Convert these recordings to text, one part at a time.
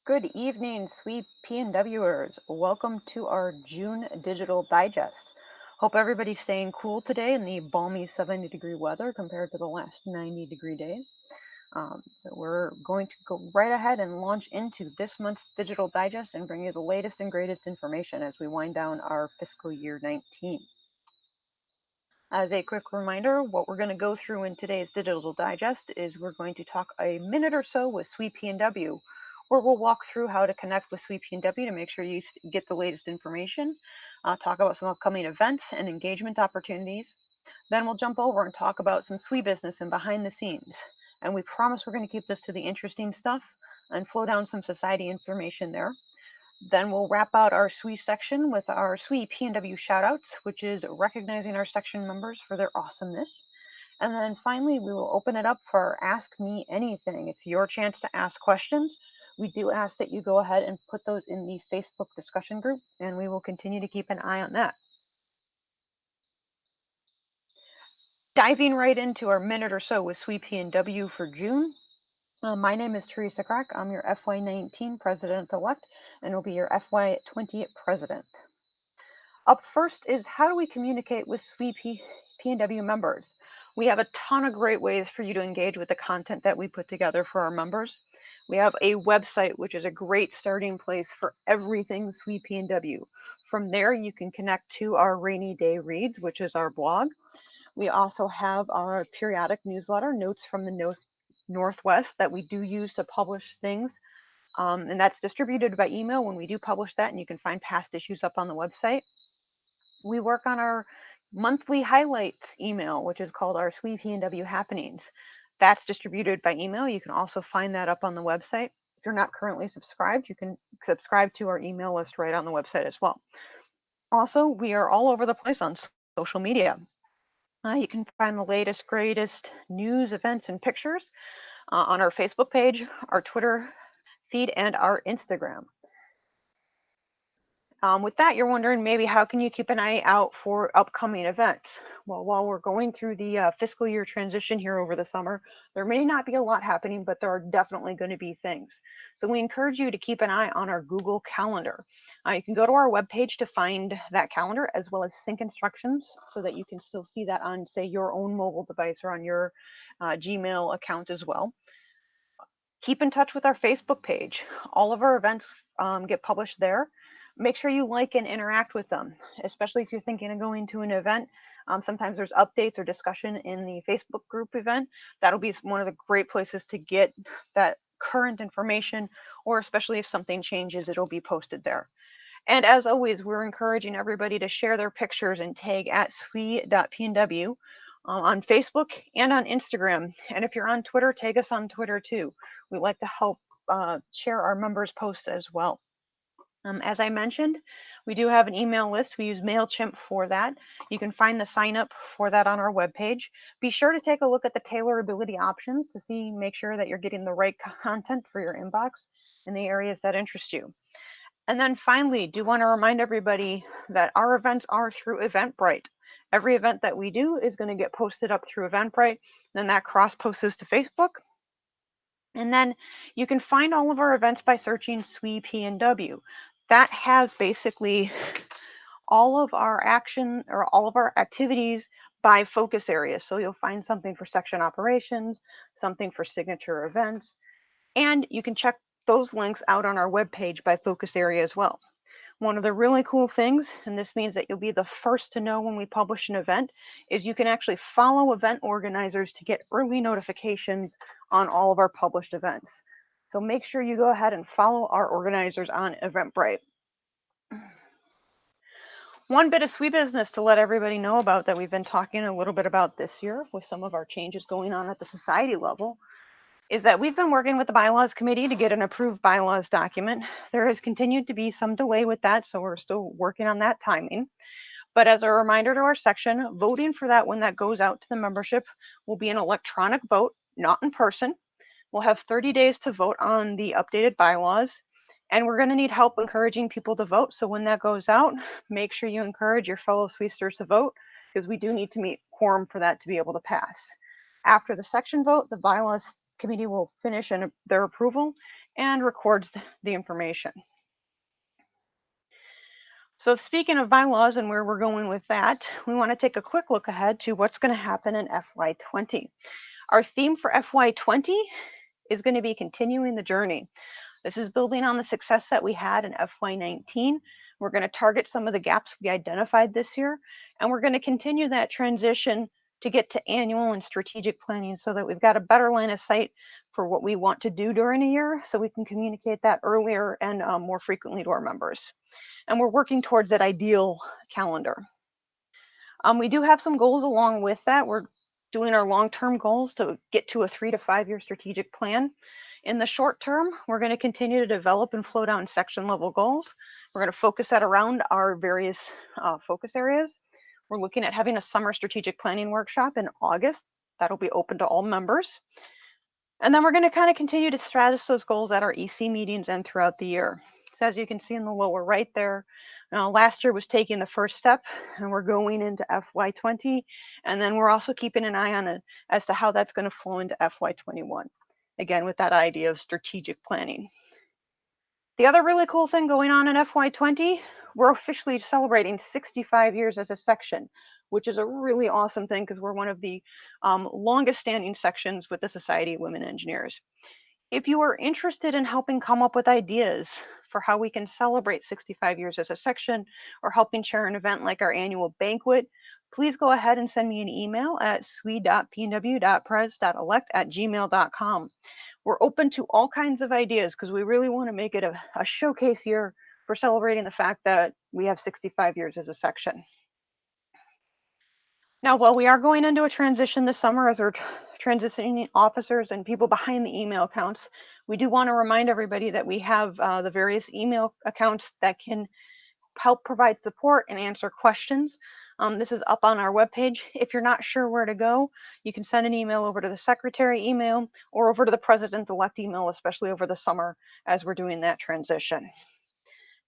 Good evening, SWE PNWers. Welcome to our June Digital Digest. Hope everybody's staying cool today in the balmy 70-degree weather compared to the last 90-degree days. So we're going to go right ahead and launch into this month's Digital Digest and bring you the latest and greatest information as we wind down our fiscal year 19. As a quick reminder, what we're going to go through in today's Digital Digest is we're going to talk a minute or so with SWE PNW, where we'll walk through how to connect with SWE PNW to make sure you get the latest information, talk about some upcoming events and engagement opportunities. Then we'll jump over and talk about some SWE business and behind the scenes. And we promise we're going to keep this to the interesting stuff and slow down some society information there. Then we'll wrap out our SWE section with our SWE PNW Shout-outs, which is recognizing our section members for their awesomeness. And then finally, we will open it up for Ask Me Anything. It's your chance to ask questions. We do ask that you go ahead and put those in the Facebook discussion group, and we will continue to keep an eye on that. Diving right into our minute or so with SWE PNW for June. My name is Teresa Crack. I'm your FY19 President-elect and will be your FY20 President. Up first is how do we communicate with SWE PNW members? We have a ton of great ways for you to engage with the content that we put together for our members. We have a website, which is a great starting place for everything SWE PNW. From there, you can connect to our Rainy Day Reads, which is our blog. We also have our periodic newsletter, Notes from the Northwest, that we do use to publish things. And that's distributed by email when we do publish that, and you can find past issues up on the website. We work on our monthly highlights email, which is called our SWE PNW Happenings. That's distributed by email. You can also find that up on the website. If you're not currently subscribed, you can subscribe to our email list right on the website as well. Also, we are all over the place on social media. You can find the latest, greatest news, events, and pictures on our Facebook page, our Twitter feed, and our Instagram. With that, you're wondering maybe how can you keep an eye out for upcoming events? Well, while we're going through the fiscal year transition here over the summer, there may not be a lot happening, but there are definitely going to be things. So we encourage you to keep an eye on our Google Calendar. You can go to our webpage to find that calendar as well as sync instructions so that you can still see that on, say, your own mobile device or on your Gmail account as well. Keep in touch with our Facebook page. All of our events get published there. Make sure you like and interact with them, especially if you're thinking of going to an event. Sometimes there's updates or discussion in the Facebook group event. That'll be one of the great places to get that current information, or especially if something changes, it'll be posted there. And as always, we're encouraging everybody to share their pictures and tag at SWE.PNW on Facebook and on Instagram. And if you're on Twitter, tag us on Twitter too. We like to help share our members' posts as well. As I mentioned, we do have an email list. We use MailChimp for that. You can find the sign up for that on our webpage. Be sure to take a look at the tailorability options to make sure that you're getting the right content for your inbox in the areas that interest you. And then finally, do want to remind everybody that our events are through Eventbrite. Every event that we do is going to get posted up through Eventbrite, then that cross posts to Facebook. And then you can find all of our events by searching SWE PNW. That has basically all of our action or all of our activities by focus areas. So you'll find something for section operations, something for signature events, and you can check those links out on our webpage by focus area as well. One of the really cool things, and this means that you'll be the first to know when we publish an event, is you can actually follow event organizers to get early notifications on all of our published events. So make sure you go ahead and follow our organizers on Eventbrite. One bit of SWE business to let everybody know about that we've been talking a little bit about this year with some of our changes going on at the society level is that we've been working with the bylaws committee to get an approved bylaws document. There has continued to be some delay with that, so we're still working on that timing. But as a reminder to our section, voting for that when that goes out to the membership will be an electronic vote, not in person. We'll have 30 days to vote on the updated bylaws, and we're going to need help encouraging people to vote. So when that goes out, make sure you encourage your fellow SWEsters to vote, because we do need to meet quorum for that to be able to pass. After the section vote, the bylaws committee will finish their approval, and records the information. So speaking of bylaws and where we're going with that, we want to take a quick look ahead to what's going to happen in FY20. Our theme for FY20 is going to be continuing the journey. This is building on the success that we had in FY19. We're going to target some of the gaps we identified this year, and we're going to continue that transition to get to annual and strategic planning so that we've got a better line of sight for what we want to do during a year so we can communicate that earlier and more frequently to our members. And we're working towards that ideal calendar. We do have some goals along with that. We're doing our long-term goals to get to a 3 to 5 year strategic plan. In the short term, we're going to continue to develop and flow down section level goals. We're going to focus that around our various focus areas. We're looking at having a summer strategic planning workshop in August. That'll be open to all members. And then we're going to kind of continue to strategize those goals at our EC meetings and throughout the year. So as you can see in the lower right there, last year was taking the first step, and we're going into FY20, and then we're also keeping an eye on it as to how that's going to flow into FY21. Again, with that idea of strategic planning. The other really cool thing going on in FY20, we're officially celebrating 65 years as a section, which is a really awesome thing because we're one of the longest standing sections with the Society of Women Engineers. If you are interested in helping come up with ideas for how we can celebrate 65 years as a section or helping chair an event like our annual banquet, please go ahead and send me an email at swe.pnw.pres.elect@gmail.com. We're open to all kinds of ideas because we really want to make it a showcase year for celebrating the fact that we have 65 years as a section. Now, while we are going into a transition this summer as we're transitioning officers and people behind the email accounts, we do want to remind everybody that we have the various email accounts that can help provide support and answer questions. This is up on our webpage. If you're not sure where to go, you can send an email over to the secretary email or over to the president-elect email, especially over the summer as we're doing that transition.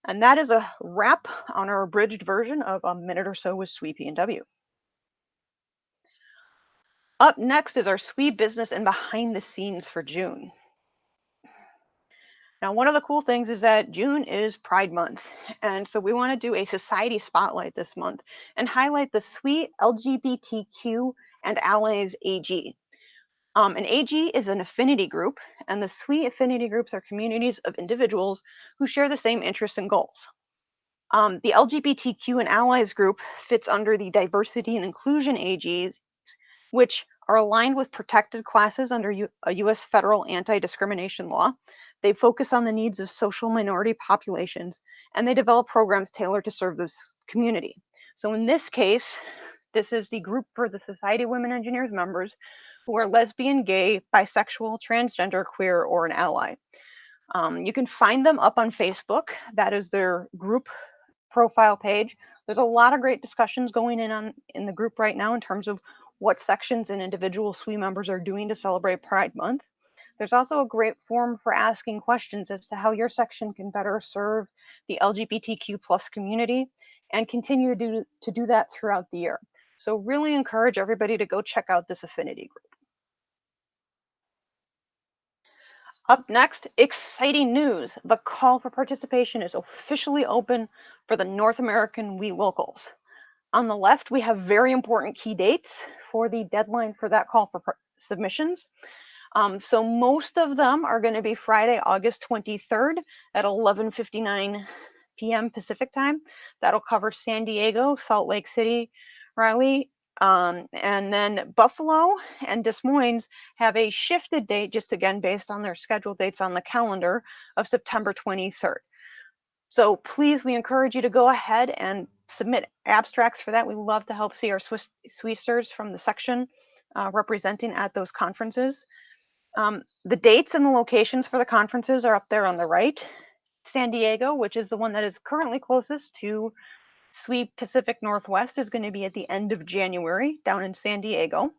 And that is a wrap on our abridged version of A Minute or So with SWE PNW. Up next is our SWE business and behind the scenes for June. Now, one of the cool things is that June is Pride Month, and so we want to do a society spotlight this month and highlight the SWE LGBTQ and Allies AG. An AG is an affinity group, and the SWE affinity groups are communities of individuals who share the same interests and goals. The LGBTQ and Allies group fits under the Diversity and Inclusion AGs, which are aligned with protected classes under a U.S. federal anti-discrimination law. They focus on the needs of social minority populations, and they develop programs tailored to serve this community. So in this case, this is the group for the Society of Women Engineers members who are lesbian, gay, bisexual, transgender, queer, or an ally. You can find them up on Facebook. That is their group profile page. There's a lot of great discussions going in the group right now in terms of what sections and individual SWE members are doing to celebrate Pride Month. There's also a great forum for asking questions as to how your section can better serve the LGBTQ plus community and continue to do that throughout the year. So really encourage everybody to go check out this affinity group. Up next, exciting news. The call for participation is officially open for the North American WE Locals. On the left, we have very important key dates for the deadline for that call for submissions. So most of them are going to be Friday, August 23rd at 11:59 p.m. Pacific time. That'll cover San Diego, Salt Lake City, Raleigh, and then Buffalo and Des Moines have a shifted date, just again based on their scheduled dates on the calendar, of September 23rd. So please, we encourage you to go ahead and submit abstracts for that. We love to help see our SWEsters from the section representing at those conferences. The dates and the locations for the conferences are up there on the right. San Diego, which is the one that is currently closest to SWE Pacific Northwest, is going to be at the end of January down in San Diego.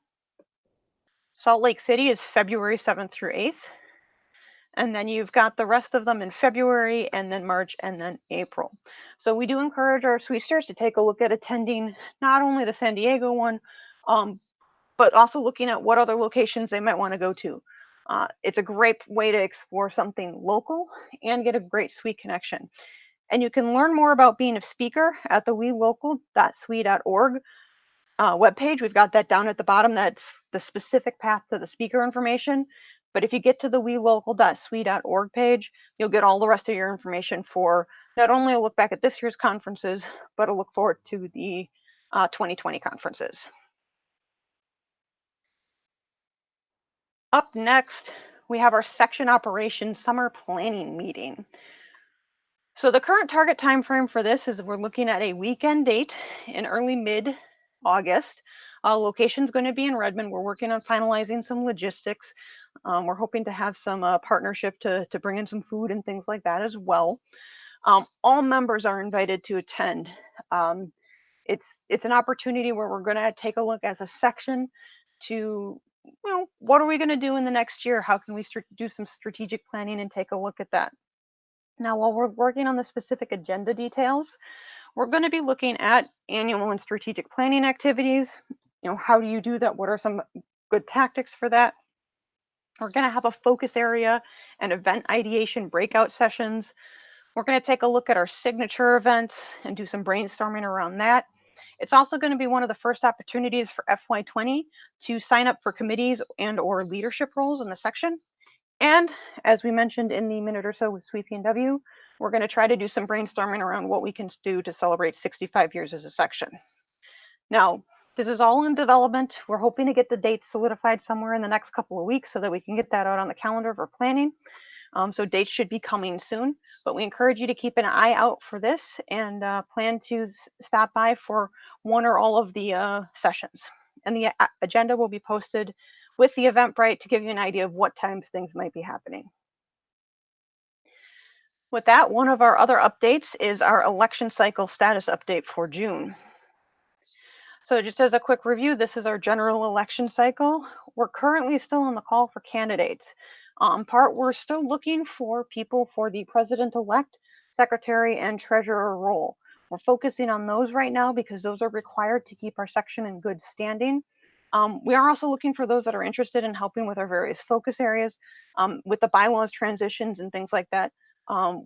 Salt Lake City is February 7th through 8th. And then you've got the rest of them in February and then March and then April. So we do encourage our SWEsters to take a look at attending not only the San Diego one, but also looking at what other locations they might want to go to. It's a great way to explore something local and get a great SWE connection. And you can learn more about being a speaker at the welocal.swe.org webpage. We've got that down at the bottom. That's the specific path to the speaker information. But if you get to the welocal.swe.org page, you'll get all the rest of your information for not only a look back at this year's conferences, but a look forward to the 2020 conferences. Up next, we have our section operations summer planning meeting. So the current target time frame for this is we're looking at a weekend date in early mid-August. Location's going to be in Redmond. We're working on finalizing some logistics. We're hoping to have some partnership to bring in some food and things like that as well. All members are invited to attend. It's an opportunity where we're going to take a look as a section to, what are we going to do in the next year? How can we do some strategic planning and take a look at that? Now, while we're working on the specific agenda details, we're going to be looking at annual and strategic planning activities. How do you do that? What are some good tactics for that? We're going to have a focus area and event ideation breakout sessions. We're going to take a look at our signature events and do some brainstorming around that. It's also going to be one of the first opportunities for FY20 to sign up for committees and/or leadership roles in the section. And as we mentioned in the minute or so with SWE PNW, we're going to try to do some brainstorming around what we can do to celebrate 65 years as a section. Now, this is all in development. We're hoping to get the date solidified somewhere in the next couple of weeks so that we can get that out on the calendar for planning. So dates should be coming soon, but we encourage you to keep an eye out for this and plan to stop by for one or all of the sessions. And the agenda will be posted with the Eventbrite to give you an idea of what times things might be happening. With that, one of our other updates is our election cycle status update for June. So just as a quick review, this is our general election cycle. We're currently still on the call for candidates. We're still looking for people for the president-elect, secretary, and treasurer role. We're focusing on those right now because those are required to keep our section in good standing. We are also looking for those that are interested in helping with our various focus areas, with the bylaws transitions and things like that.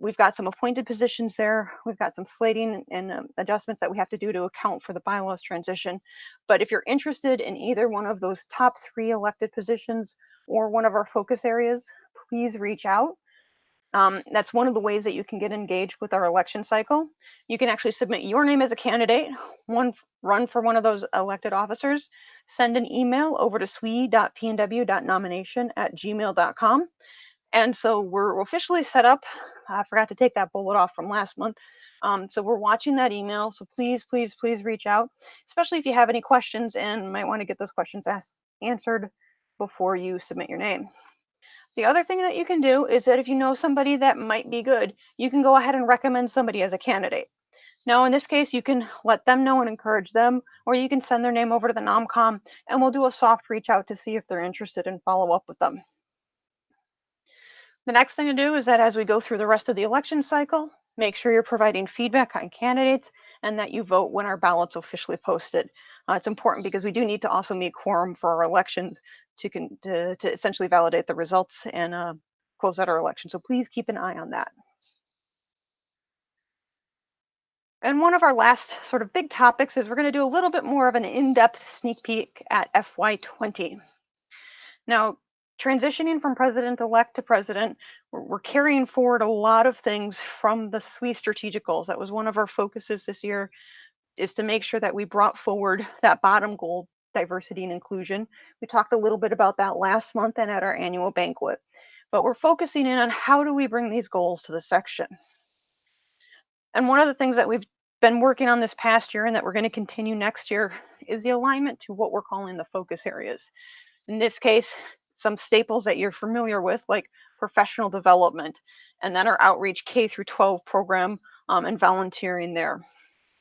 We've got some appointed positions there. We've got some slating and adjustments that we have to do to account for the bylaws transition. But if you're interested in either one of those top 3 elected positions or one of our focus areas, please reach out. That's one of the ways that you can get engaged with our election cycle. You can actually submit your name as a candidate, run for one of those elected officers, send an email over to swe.pnw.nomination@gmail.com. And so we're officially set up. I forgot to take that bullet off from last month. So we're watching that email. So please, please, please reach out, especially if you have any questions and might want to get those questions answered before you submit your name. The other thing that you can do is that if you know somebody that might be good, you can go ahead and recommend somebody as a candidate. Now, in this case, you can let them know and encourage them, or you can send their name over to the NomCom and we'll do a soft reach out to see if they're interested and follow up with them. The next thing to do is that as we go through the rest of the election cycle, make sure you're providing feedback on candidates and that you vote when our ballot's officially posted. It's important because we do need to also meet quorum for our elections to essentially validate the results and close out our election. So please keep an eye on that. And one of our last sort of big topics is we're going to do a little bit more of an in-depth sneak peek at FY20. Now, transitioning from president-elect to president, we're carrying forward a lot of things from the SWE strategic goals. That was one of our focuses this year, is to make sure that we brought forward that bottom goal, diversity and inclusion. We talked a little bit about that last month and at our annual banquet. But we're focusing in on how do we bring these goals to the section. And one of the things that we've been working on this past year and that we're going to continue next year is the alignment to what we're calling the focus areas. In this case, some staples that you're familiar with, like professional development, and then our outreach K through 12 program and volunteering there.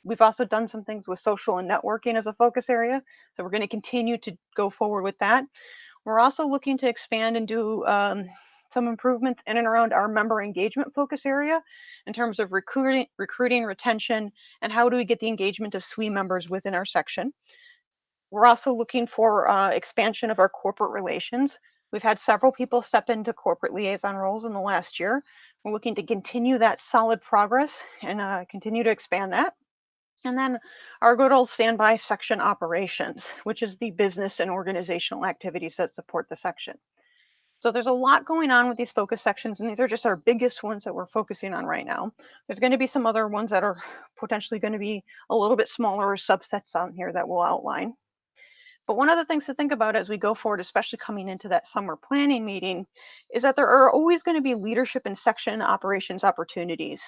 We've also done some things with social and networking as a focus area, so we're going to continue to go forward with that. We're also looking to expand and do some improvements in and around our member engagement focus area in terms of recruiting, retention, and how do we get the engagement of SWE members within our section. We're also looking for expansion of our corporate relations. We've had several people step into corporate liaison roles in the last year. We're looking to continue that solid progress and continue to expand that. And then our good old standby section operations, which is the business and organizational activities that support the section. So there's a lot going on with these focus sections, and these are just our biggest ones that we're focusing on right now. There's going to be some other ones that are potentially going to be a little bit smaller, or subsets on here that we'll outline. But one of the things to think about as we go forward, especially coming into that summer planning meeting, is that there are always going to be leadership and section operations opportunities.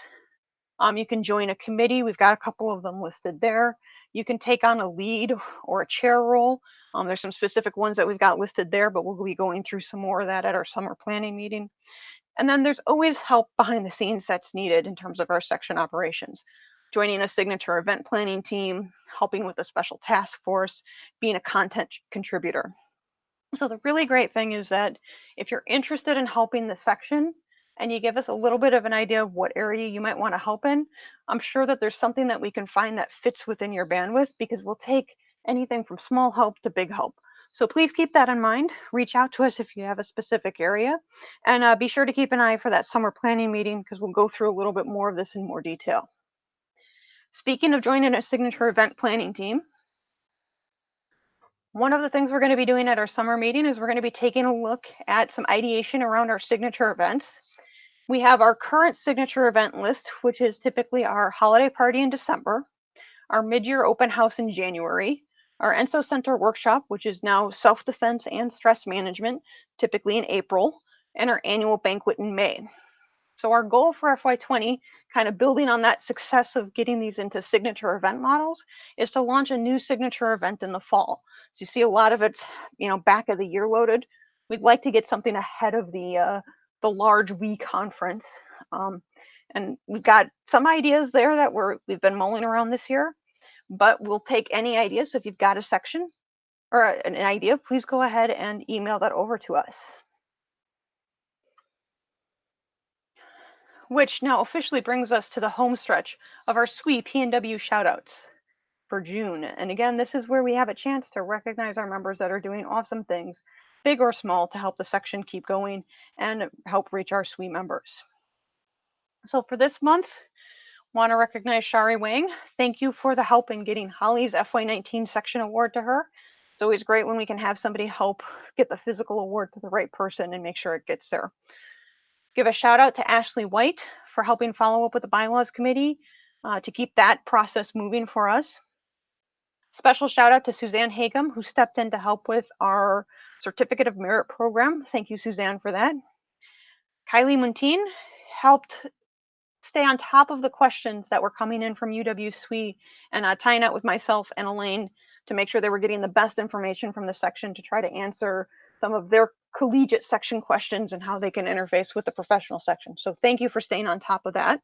You can join a committee. We've got a couple of them listed there. You can take on a lead or a chair role. There's some specific ones that we've got listed there, but we'll be going through some more of that at our summer planning meeting. And then there's always help behind the scenes that's needed in terms of our section operations. Joining a signature event planning team, helping with a special task force, being a content contributor. So the really great thing is that if you're interested in helping the section and you give us a little bit of an idea of what area you might want to help in, I'm sure that there's something that we can find that fits within your bandwidth, because we'll take anything from small help to big help. So please keep that in mind. Reach out to us if you have a specific area, and be sure to keep an eye for that summer planning meeting, because we'll go through a little bit more of this in more detail. Speaking of joining a signature event planning team, one of the things we're going to be doing at our summer meeting is we're going to be taking a look at some ideation around our signature events. We have our current signature event list, which is typically our holiday party in December, our mid-year open house in January, our ENSO Center workshop, which is now self-defense and stress management, typically in April, and our annual banquet in May. So our goal for FY20, kind of building on that success of getting these into signature event models, is to launch a new signature event in the fall. So you see a lot of it's, back of the year loaded. We'd like to get something ahead of the large WE conference. And we've got some ideas there that we've been mulling around this year, but we'll take any ideas. So if you've got a section or an idea, please go ahead and email that over to us. Which now officially brings us to the home stretch of our SWE PNW Shout-outs for June. And again, this is where we have a chance to recognize our members that are doing awesome things, big or small, to help the section keep going and help reach our SWE members. So for this month, want to recognize Shari Wang. Thank you for the help in getting Holly's FY19 section award to her. It's always great when we can have somebody help get the physical award to the right person and make sure it gets there. Give a shout out to Ashley White for helping follow up with the bylaws committee to keep that process moving for us. Special shout out to Suzanne Hagum, who stepped in to help with our certificate of merit program. Thank you, Suzanne, for that. Kylie Munteen helped stay on top of the questions that were coming in from UW-SWE and tying out with myself and Elaine to make sure they were getting the best information from the section to try to answer some of their collegiate section questions and how they can interface with the professional section. So thank you for staying on top of that.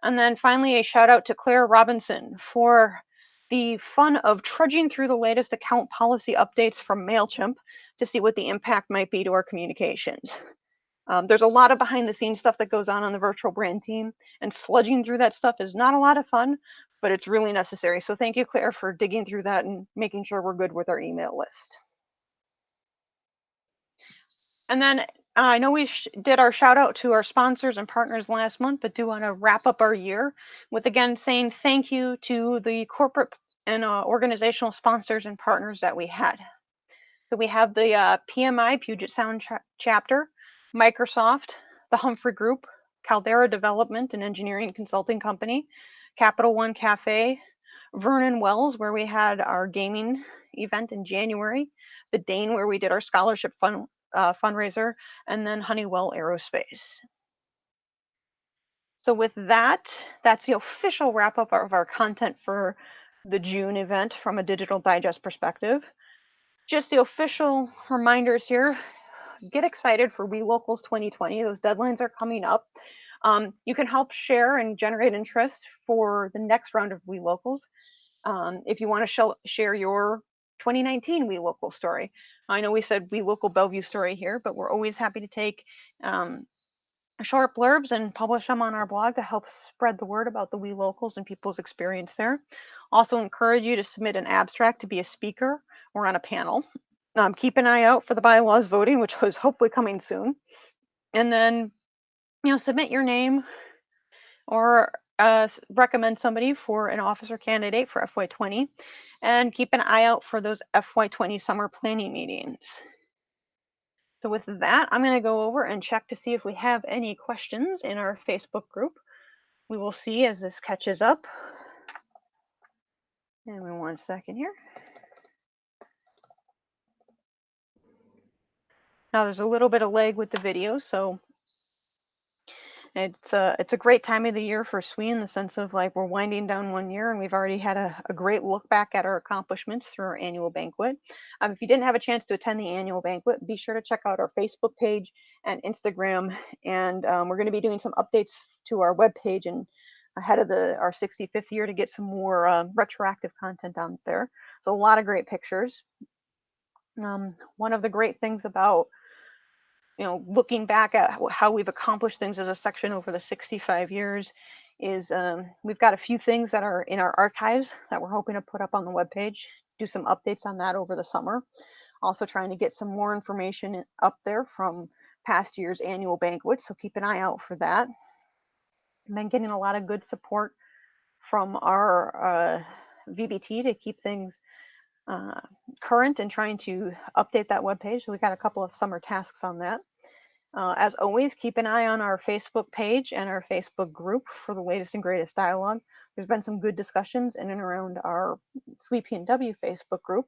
And then finally, a shout out to Claire Robinson for the fun of trudging through the latest account policy updates from MailChimp to see what the impact might be to our communications. There's a lot of behind the scenes stuff that goes on the virtual brand team, and sludging through that stuff is not a lot of fun, but it's really necessary. So thank you, Claire, for digging through that and making sure we're good with our email list. And then I know we did our shout out to our sponsors and partners last month, but do want to wrap up our year with, again, saying thank you to the corporate and organizational sponsors and partners that we had. So we have the PMI, Puget Sound chapter, Microsoft, the Humphrey Group, Caldera Development and Engineering Consulting Company, Capital One Cafe, Vernon Wells, where we had our gaming event in January, the Dane, where we did our scholarship fundraiser, and then Honeywell Aerospace. So with that, that's the official wrap up of our content for the June event from a Digital Digest perspective. Just the official reminders here. Get excited for WE Locals 2020. Those deadlines are coming up. You can help share and generate interest for the next round of WE Locals. If you want to share your 2019 WE Local story. I know we said WE Local Bellevue story here, but we're always happy to take short blurbs and publish them on our blog to help spread the word about the WE Locals and people's experience there. Also encourage you to submit an abstract to be a speaker or on a panel. Keep an eye out for the bylaws voting, which was hopefully coming soon. And then, submit your name or recommend somebody for an officer candidate for FY20, and keep an eye out for those FY20 summer planning meetings. So with that, I'm going to go over and check to see if we have any questions in our Facebook group. We will see as this catches up. Give me 1 second here. Now there's a little bit of lag with the video, so it's a great time of the year for SWE in the sense of like we're winding down 1 year and we've already had a great look back at our accomplishments through our annual banquet. If you didn't have a chance to attend the annual banquet, be sure to check out our Facebook page and Instagram, and we're going to be doing some updates to our webpage and ahead of our 65th year to get some more retroactive content out there. So a lot of great pictures. One of the great things about looking back at how we've accomplished things as a section over the 65 years is we've got a few things that are in our archives that we're hoping to put up on the webpage, do some updates on that over the summer. Also trying to get some more information up there from past year's annual banquet, so keep an eye out for that. I've been getting a lot of good support from our VBT to keep things current and trying to update that webpage. So we got a couple of summer tasks on that. As always, keep an eye on our Facebook page and our Facebook group for the latest and greatest dialogue. There's been some good discussions in and around our SWE PNW Facebook group,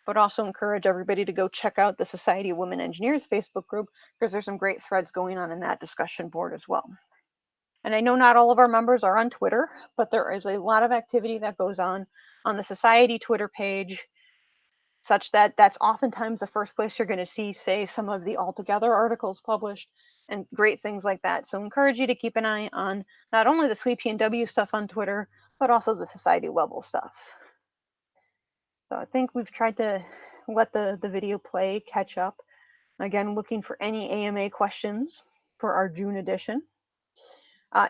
but also encourage everybody to go check out the Society of Women Engineers Facebook group because there's some great threads going on in that discussion board as well. And I know not all of our members are on Twitter, but there is a lot of activity that goes on the Society Twitter page, such that that's oftentimes the first place you're going to see, say, some of the Altogether articles published and great things like that. So encourage you to keep an eye on not only the SWE PNW stuff on Twitter, but also the society level stuff. So I think we've tried to let the video play catch up. Again, looking for any AMA questions for our June edition.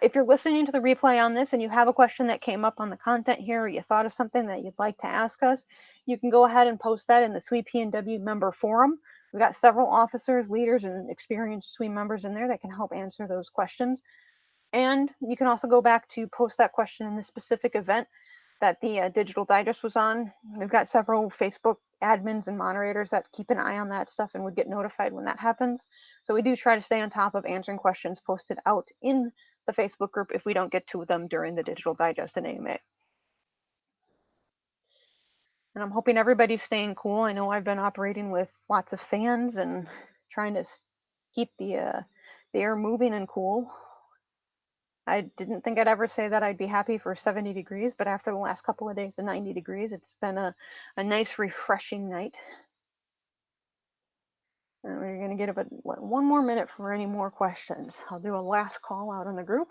If you're listening to the replay on this and you have a question that came up on the content here, or you thought of something that you'd like to ask us, you can go ahead and post that in the SWE PNW member forum. We've got several officers, leaders, and experienced SWE members in there that can help answer those questions. And you can also go back to post that question in the specific event that the Digital Digest was on. We've got several Facebook admins and moderators that keep an eye on that stuff and would get notified when that happens. So we do try to stay on top of answering questions posted out in the Facebook group if we don't get to them during the Digital Digest and AMA. And I'm hoping everybody's staying cool. I know I've been operating with lots of fans and trying to keep the air moving and cool. I didn't think I'd ever say that I'd be happy for 70 degrees, but after the last couple of days of 90 degrees, it's been a nice, refreshing night. And we're going to give it 1 more minute for any more questions. I'll do a last call out in the group.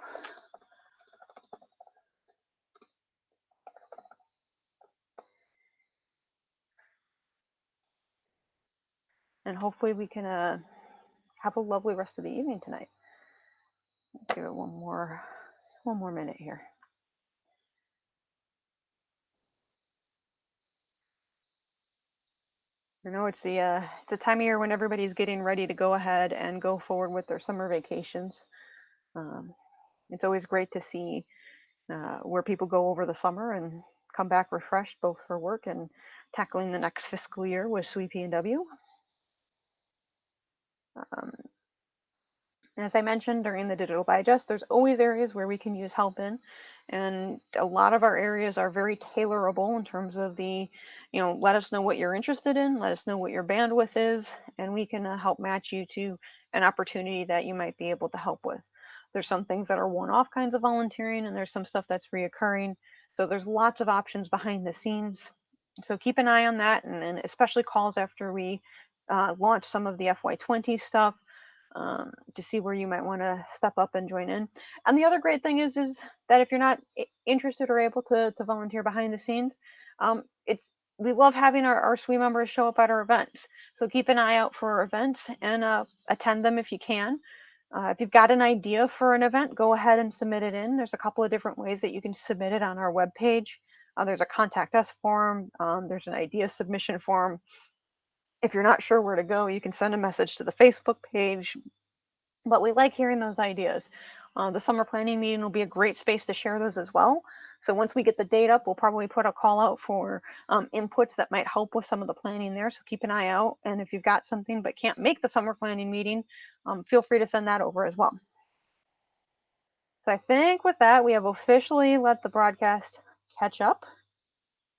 And hopefully we can have a lovely rest of the evening tonight. Let's give it one more minute here. You know, it's the time of year when everybody's getting ready to go ahead and go forward with their summer vacations. It's always great to see where people go over the summer and come back refreshed, both for work and tackling the next fiscal year with SWE PNW. And as I mentioned during the Digital Digest, there's always areas where we can use help in. And a lot of our areas are very tailorable in terms of the, let us know what you're interested in, let us know what your bandwidth is, and we can help match you to an opportunity that you might be able to help with. There's some things that are one-off kinds of volunteering, and there's some stuff that's reoccurring. So there's lots of options behind the scenes. So keep an eye on that, and especially calls after we launch some of the FY20 stuff. To see where you might want to step up and join in. And the other great thing is that if you're not interested or able to volunteer behind the scenes, we love having our SWE members show up at our events. So keep an eye out for our events and attend them if you can. If you've got an idea for an event, go ahead and submit it in. There's a couple of different ways that you can submit it on our webpage. There's a contact us form. There's an idea submission form. If you're not sure where to go, you can send a message to the Facebook page. But we like hearing those ideas. The summer planning meeting will be a great space to share those as well. So once we get the date up, we'll probably put a call out for inputs that might help with some of the planning there. So keep an eye out. And if you've got something but can't make the summer planning meeting, feel free to send that over as well. So I think with that, we have officially let the broadcast catch up.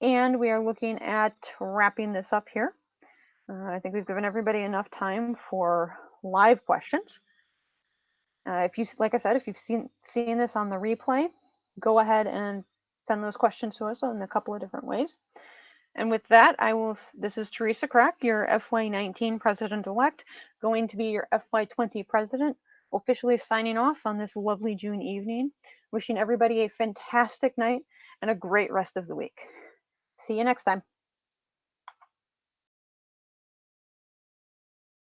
And we are looking at wrapping this up here. I think we've given everybody enough time for live questions. If you, like I said, if you've seen this on the replay, go ahead and send those questions to us in a couple of different ways. And with that, this is Teresa Crack, your FY19 President-elect, going to be your FY20 President, officially signing off on this lovely June evening. Wishing everybody a fantastic night and a great rest of the week. See you next time.